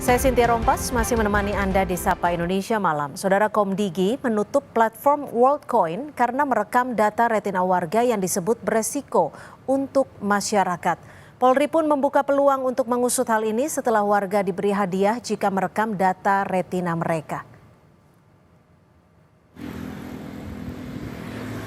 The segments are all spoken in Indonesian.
Saya Cynthia Rompas masih menemani Anda di Sapa Indonesia Malam. Saudara Komdigi menutup platform WorldCoin karena merekam data retina warga yang disebut beresiko untuk masyarakat. Polri pun membuka peluang untuk mengusut hal ini setelah warga diberi hadiah jika merekam data retina mereka.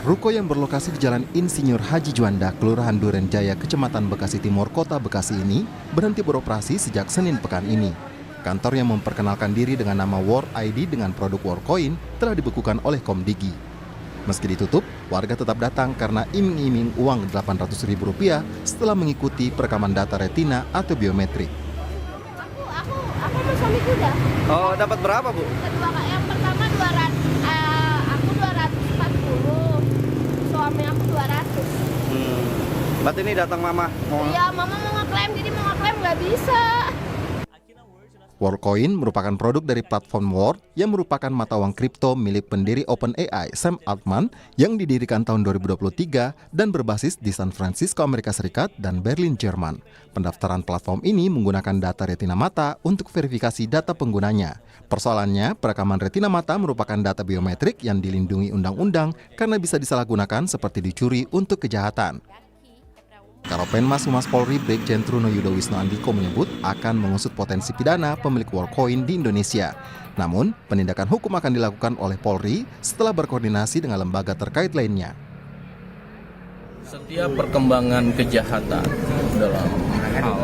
Ruko yang berlokasi di Jalan Insinyur Haji Juanda, Kelurahan Duren Jaya, Kecamatan Bekasi Timur, Kota Bekasi ini berhenti beroperasi sejak Senin pekan ini. Kantor yang memperkenalkan diri dengan nama World ID dengan produk WorldCoin telah dibekukan oleh Komdigi. Meski ditutup, warga tetap datang karena iming-iming uang Rp800.000 setelah mengikuti perekaman data retina atau biometrik. Aku sama suami kuda. Oh, dapat berapa, Bu? Kedua, yang pertama 200, aku 240, suami aku 200. Berarti ini datang Mama? Iya, Mama mau ngeklaim, jadi mau ngeklaim nggak bisa. WorldCoin merupakan produk dari platform World yang merupakan mata uang kripto milik pendiri OpenAI Sam Altman yang didirikan tahun 2023 dan berbasis di San Francisco, Amerika Serikat dan Berlin, Jerman. Pendaftaran platform ini menggunakan data retina mata untuk verifikasi data penggunanya. Persoalannya, perekaman retina mata merupakan data biometrik yang dilindungi undang-undang karena bisa disalahgunakan seperti dicuri untuk kejahatan. Karopenmas Humas Polri Brigjen Truno Yudo Wisno Andiko menyebut akan mengusut potensi pidana pemilik WorldCoin di Indonesia. Namun, penindakan hukum akan dilakukan oleh Polri setelah berkoordinasi dengan lembaga terkait lainnya. Setiap perkembangan kejahatan dalam hal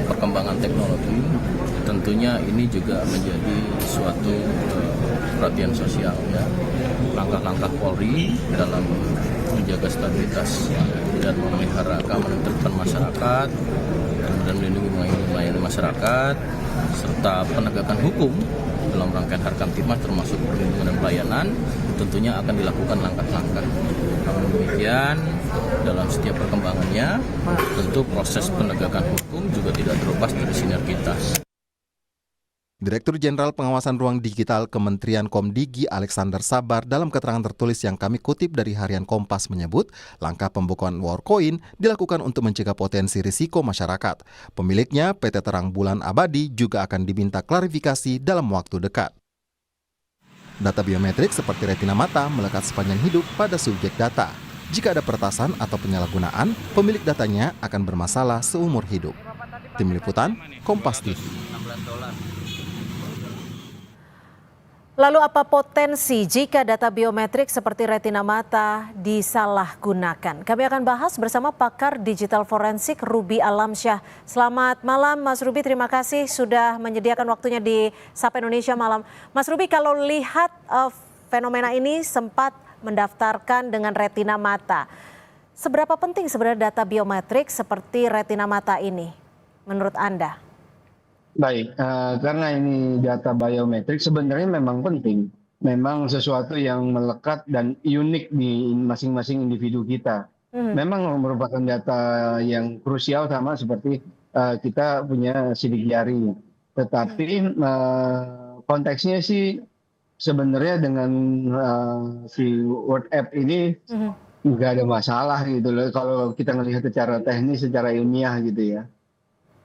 perkembangan teknologi, tentunya ini juga menjadi suatu perhatian sosial, ya. Langkah-langkah Polri dalam menjaga stabilitas dan memelihara keamanan terhadap masyarakat dan melindungi melayani masyarakat serta penegakan hukum dalam rangkaian Harkamtibmas termasuk perlindungan dan pelayanan tentunya akan dilakukan langkah-langkah. Namun demikian dalam setiap perkembangannya tentu proses penegakan hukum juga tidak terlepas dari sinergitas. Direktur Jenderal Pengawasan Ruang Digital Kementerian Komdigi Alexander Sabar dalam keterangan tertulis yang kami kutip dari Harian Kompas menyebut langkah pembukaan WorldCoin dilakukan untuk mencegah potensi risiko masyarakat. Pemiliknya PT Terang Bulan Abadi juga akan diminta klarifikasi dalam waktu dekat. Data biometrik seperti retina mata melekat sepanjang hidup pada subjek data. Jika ada peretasan atau penyalahgunaan, pemilik datanya akan bermasalah seumur hidup. Tim Liputan, Kompas TV. Lalu apa potensi jika data biometrik seperti retina mata disalahgunakan? Kami akan bahas bersama pakar digital forensik Ruby Alamsyah. Selamat malam Mas Ruby, terima kasih sudah menyediakan waktunya di Sapa Indonesia Malam. Mas Ruby, kalau lihat fenomena ini sempat mendaftarkan dengan retina mata. Seberapa penting sebenarnya data biometrik seperti retina mata ini menurut Anda? Baik, karena ini data biometrik sebenarnya memang penting. Memang sesuatu yang melekat dan unik di masing-masing individu kita. Memang merupakan data yang krusial sama seperti kita punya sidik jari. Tetapi konteksnya sih sebenarnya dengan si World App ini nggak ada masalah gitu loh. Kalau kita melihat secara teknis, secara ilmiah gitu ya.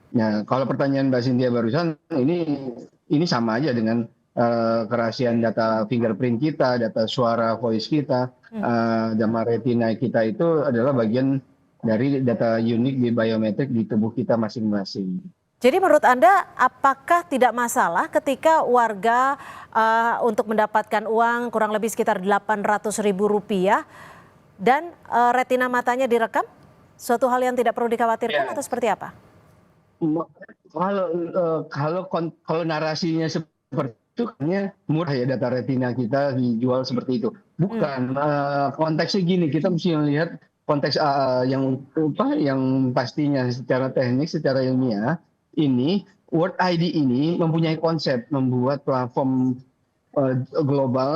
Nah, kalau pertanyaan Mbak Cynthia barusan, ini sama aja dengan kerahasiaan data fingerprint kita, data suara voice kita, data retina kita itu adalah bagian dari data unik di biometrik di tubuh kita masing-masing. Jadi menurut Anda apakah tidak masalah ketika warga untuk mendapatkan uang kurang lebih sekitar Rp800.000 dan retina matanya direkam? Suatu hal yang tidak perlu dikhawatirkan atau seperti apa? Kalau narasinya seperti itu, kayaknya murah ya data retina kita dijual seperti itu. Bukan, konteksnya gini, kita mesti melihat konteks yang pastinya secara teknik, secara ilmiah. Ini World ID ini mempunyai konsep membuat platform global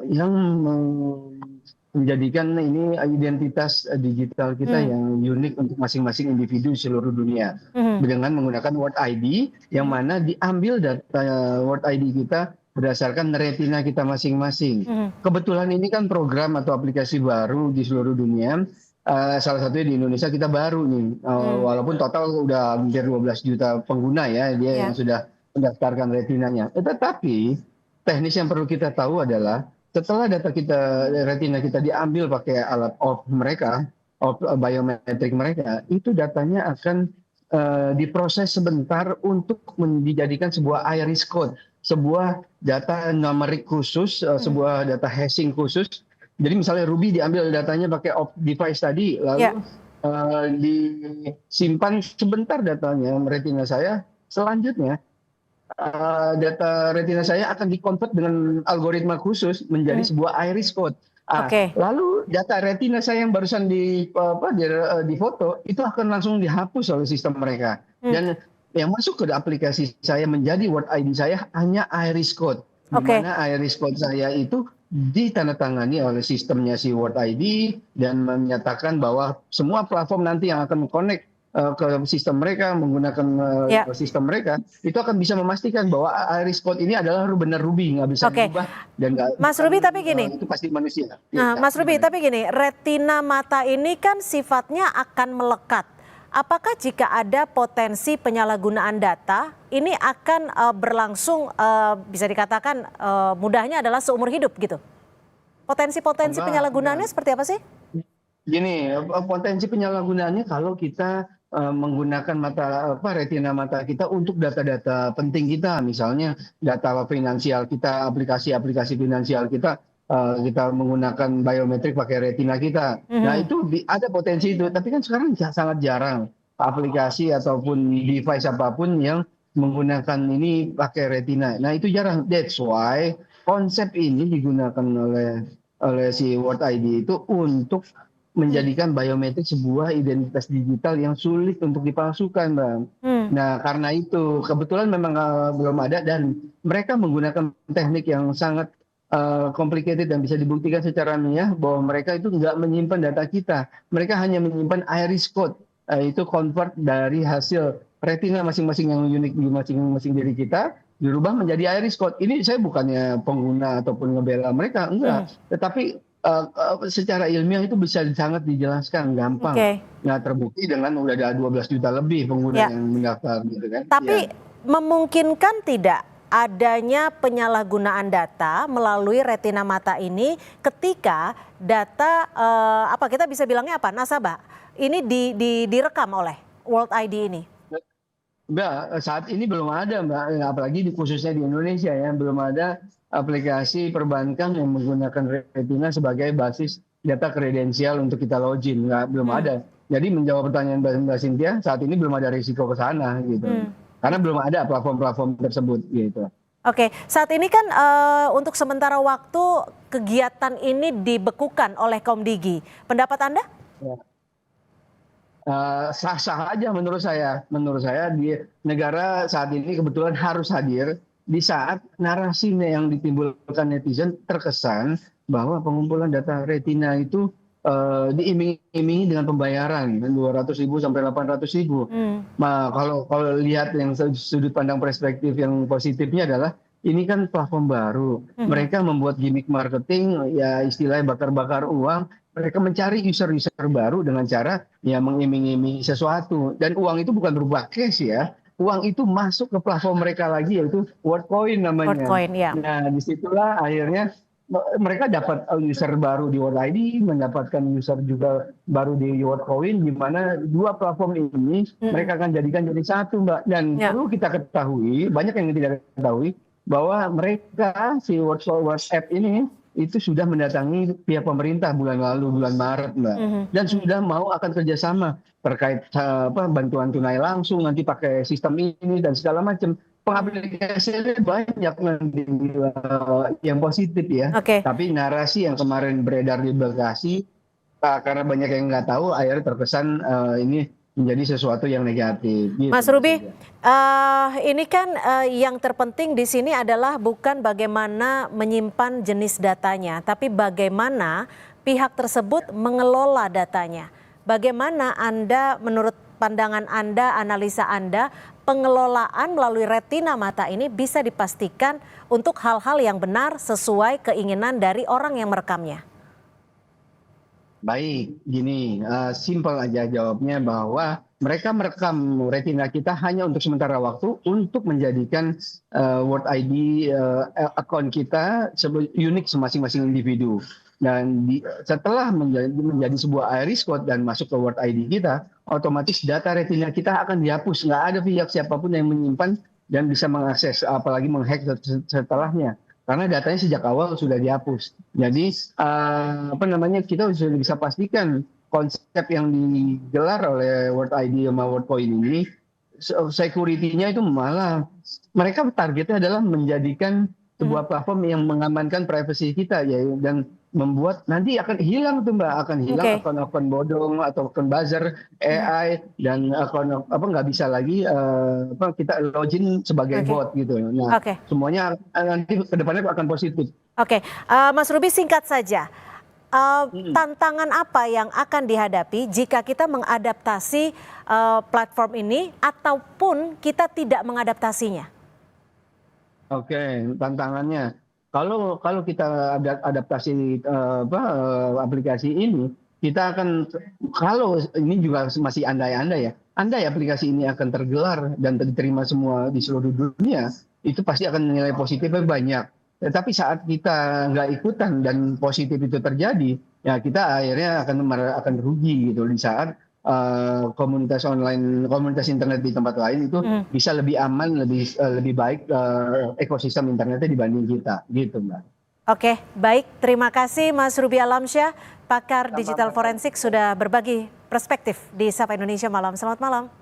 yang menjadikan ini identitas digital kita yang unik untuk masing-masing individu di seluruh dunia dengan menggunakan World ID yang mana diambil data World ID kita berdasarkan retina kita masing-masing. Kebetulan ini kan program atau aplikasi baru di seluruh dunia. Salah satunya di Indonesia kita baru nih, walaupun total udah hampir 12 juta pengguna ya dia yang sudah mendaftarkan retinanya. Tetapi teknis yang perlu kita tahu adalah setelah data retina kita diambil pakai alat mereka, biometrik mereka, itu datanya akan diproses sebentar untuk dijadikan sebuah iris code, sebuah data numerik khusus, sebuah data hashing khusus. Jadi misalnya Ruby diambil datanya pakai device tadi, lalu disimpan sebentar datanya retina saya. Selanjutnya data retina saya akan dikonvert dengan algoritma khusus menjadi sebuah iris code. Lalu data retina saya yang barusan di foto itu akan langsung dihapus oleh sistem mereka. Dan yang masuk ke aplikasi saya menjadi World ID saya hanya iris code. Di mana iris code saya itu ditandatangani oleh sistemnya si World ID dan menyatakan bahwa semua platform nanti yang akan connect ke sistem mereka menggunakan sistem mereka itu akan bisa memastikan bahwa iris code ini adalah benar Ruby, nggak bisa diubah dan Mas Ruby, tapi gini, itu pasti manusia. Nah, Mas Ruby, tapi gini, retina mata ini kan sifatnya akan melekat. Apakah jika ada potensi penyalahgunaan data ini akan berlangsung bisa dikatakan mudahnya adalah seumur hidup gitu? Potensi penyalahgunaannya seperti apa sih? Gini, potensi penyalahgunaannya kalau kita menggunakan retina mata kita untuk data-data penting kita, misalnya data finansial kita, aplikasi-aplikasi finansial kita, kita menggunakan biometrik pakai retina kita. Nah itu ada potensi itu, tapi kan sekarang sangat jarang aplikasi ataupun device apapun yang menggunakan ini pakai retina. Nah itu jarang. That's why konsep ini digunakan oleh si World ID itu untuk menjadikan biometrik sebuah identitas digital yang sulit untuk dipalsukan, Bang. Nah, karena itu kebetulan memang belum ada dan mereka menggunakan teknik yang sangat complicated dan bisa dibuktikan secara ilmiah bahwa mereka itu nggak menyimpan data kita. Mereka hanya menyimpan iris code, itu convert dari hasil retina masing-masing yang unik di masing-masing diri kita, dirubah menjadi iris code. Ini saya bukannya pengguna ataupun ngebela mereka, enggak. Tetapi secara ilmiah itu bisa sangat dijelaskan gampang. Nah terbukti dengan udah ada 12 juta lebih pengguna yang mendaftar gitu kan. Tapi memungkinkan tidak adanya penyalahgunaan data melalui retina mata ini ketika data kita bisa bilangnya nasabah ini direkam oleh World ID ini? Mbak, saat ini belum ada, Mbak, apalagi khususnya di Indonesia ya, belum ada aplikasi perbankan yang menggunakan retina sebagai basis data kredensial untuk kita login, belum ada. Jadi menjawab pertanyaan Mbak Cynthia, saat ini belum ada risiko ke sana gitu. Karena belum ada platform-platform tersebut gitu. Oke, saat ini kan untuk sementara waktu kegiatan ini dibekukan oleh Komdigi. Pendapat Anda? Sah-sah aja menurut saya. Menurut saya di negara saat ini kebetulan harus hadir di saat narasinya yang ditimbulkan netizen terkesan bahwa pengumpulan data retina itu diiming-imingi dengan pembayaran 200.000 sampai 800.000. Nah, kalau lihat yang sudut pandang perspektif yang positifnya adalah ini kan platform baru. Mereka membuat gimmick marketing, ya istilahnya bakar-bakar uang. Mereka mencari user-user baru dengan cara ya mengiming-imingi sesuatu. Dan uang itu bukan berubah cash ya. Uang itu masuk ke platform mereka lagi yaitu WorldCoin namanya. WorldCoin, ya. Nah disitulah akhirnya mereka dapat user baru di World ID, mendapatkan user juga baru di WorldCoin, di mana dua platform ini mereka akan jadikan jadi satu, Mbak. Dan perlu kita ketahui, banyak yang tidak ketahui, bahwa mereka si WhatsApp ini itu sudah mendatangi pihak pemerintah bulan lalu, bulan Maret, Mbak. Dan sudah mau akan kerjasama terkait bantuan tunai langsung, nanti pakai sistem ini dan segala macam. Pengaplikasiannya banyak nanti yang positif ya. Tapi narasi yang kemarin beredar di Bekasi, karena banyak yang nggak tahu, akhirnya terkesan ini menjadi sesuatu yang negatif. Gitu. Mas Ruby, ini kan yang terpenting di sini adalah bukan bagaimana menyimpan jenis datanya, tapi bagaimana pihak tersebut mengelola datanya. Bagaimana Anda, menurut pandangan Anda, analisa Anda, pengelolaan melalui retina mata ini bisa dipastikan untuk hal-hal yang benar sesuai keinginan dari orang yang merekamnya? Baik, gini, simpel aja jawabnya bahwa mereka merekam retina kita hanya untuk sementara waktu untuk menjadikan World ID akun kita unik masing-masing individu. Dan setelah menjadi sebuah iris code dan masuk ke World ID kita, otomatis data retina kita akan dihapus. Nggak ada pihak siapapun yang menyimpan dan bisa mengakses, apalagi menghack setelahnya. Karena datanya sejak awal sudah dihapus. Jadi kita sudah bisa pastikan konsep yang digelar oleh World ID sama WorldCoin ini, security-nya itu malah mereka targetnya adalah menjadikan sebuah platform yang mengamankan privasi kita ya, dan membuat nanti akan hilang tuh Mbak, akan hilang akun-akun bodong atau akun buzzer AI dan akun nggak bisa lagi kita login sebagai bot gitu. Nah, semuanya nanti kedepannya akan positif. Mas Ruby, singkat saja. Tantangan apa yang akan dihadapi jika kita mengadaptasi platform ini ataupun kita tidak mengadaptasinya? Tantangannya kalau kita adaptasi aplikasi ini, kita akan, kalau ini juga masih andai-andai ya, andai aplikasi ini akan tergelar dan diterima semua di seluruh dunia, itu pasti akan nilai positifnya banyak. Tetapi saat kita nggak ikutan dan positif itu terjadi, ya kita akhirnya akan rugi gitu di saat komunitas online, komunitas internet di tempat lain itu bisa lebih aman, lebih baik ekosistem internetnya dibanding kita, gitu Mbak. Oke, baik. Terima kasih Mas Ruby Alamsyah, pakar digital forensik sudah berbagi perspektif di Sapa Indonesia Malam. Selamat malam.